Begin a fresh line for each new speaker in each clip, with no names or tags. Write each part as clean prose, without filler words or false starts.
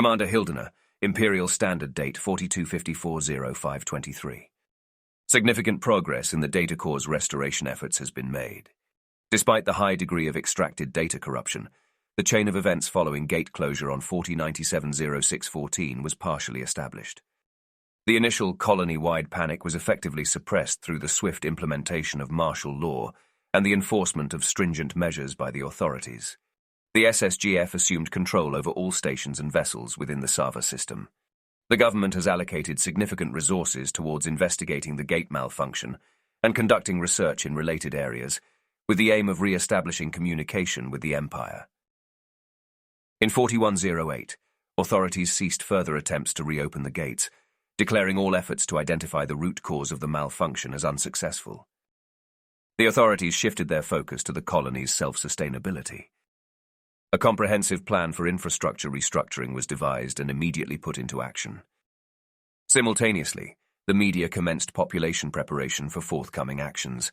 Commander Hildener, Imperial Standard Date 4254-0523. Significant progress in the data core's restoration efforts has been made. Despite the high degree of extracted data corruption, the chain of events following gate closure on 4097-0614 was partially established. The initial colony-wide panic was effectively suppressed through the swift implementation of martial law and the enforcement of stringent measures by the authorities. The SSGF assumed control over all stations and vessels within the Savar system. The government has allocated significant resources towards investigating the gate malfunction and conducting research in related areas, with the aim of re-establishing communication with the Empire. In 4108, authorities ceased further attempts to reopen the gates, declaring all efforts to identify the root cause of the malfunction as unsuccessful. The authorities shifted their focus to the colony's self-sustainability. A comprehensive plan for infrastructure restructuring was devised and immediately put into action. Simultaneously, the media commenced population preparation for forthcoming actions.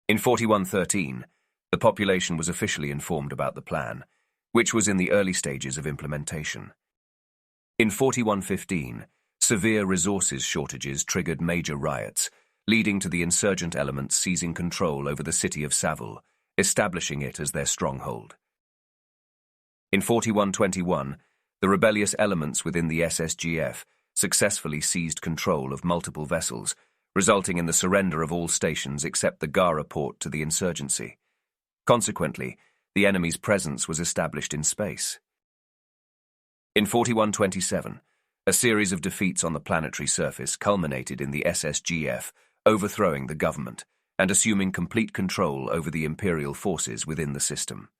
In 4113, the population was officially informed about the plan, which was in the early stages of implementation. In 4115, severe resources shortages triggered major riots, leading to the insurgent elements seizing control over the city of Savar, establishing it as their stronghold. In 4121, the rebellious elements within the SSGF successfully seized control of multiple vessels, resulting in the surrender of all stations except the Gara port to the insurgency. Consequently, the enemy's presence was established in space. In 4127, a series of defeats on the planetary surface culminated in the SSGF overthrowing the government and assuming complete control over the Imperial forces within the system.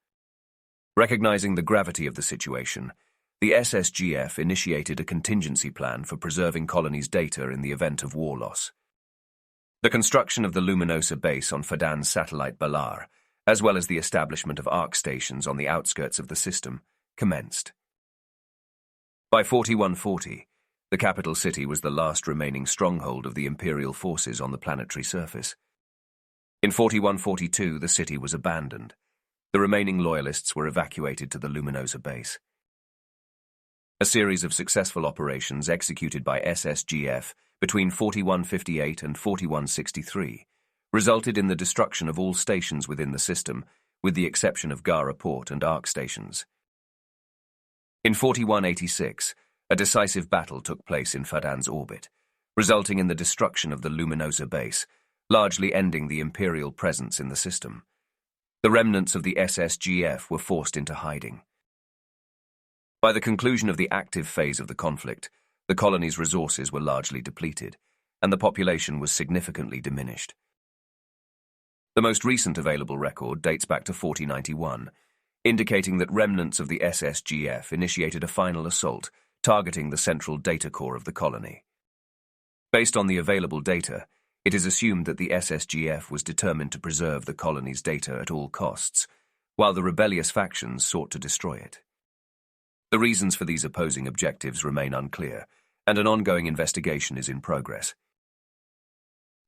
Recognizing the gravity of the situation, the SSGF initiated a contingency plan for preserving colonies' data in the event of war loss. The construction of the Luminosa base on Fadan's satellite Balar, as well as the establishment of ARC stations on the outskirts of the system, commenced. By 4140, the capital city was the last remaining stronghold of the Imperial forces on the planetary surface. In 4142, the city was abandoned. The remaining loyalists were evacuated to the Luminosa base. A series of successful operations executed by SSGF between 4158 and 4163 resulted in the destruction of all stations within the system, with the exception of Gara Port and ARC stations. In 4186, a decisive battle took place in Fadan's orbit, resulting in the destruction of the Luminosa base, largely ending the Imperial presence in the system. The remnants of the SSGF were forced into hiding. By the conclusion of the active phase of the conflict, the colony's resources were largely depleted, and the population was significantly diminished. The most recent available record dates back to 4091, indicating that remnants of the SSGF initiated a final assault targeting the central data core of the colony. Based on the available data, it is assumed that the SSGF was determined to preserve the colony's data at all costs, while the rebellious factions sought to destroy it. The reasons for these opposing objectives remain unclear, and an ongoing investigation is in progress.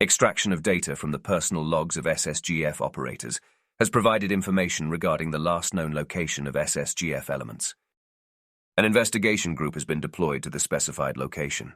Extraction of data from the personal logs of SSGF operators has provided information regarding the last known location of SSGF elements. An investigation group has been deployed to the specified location.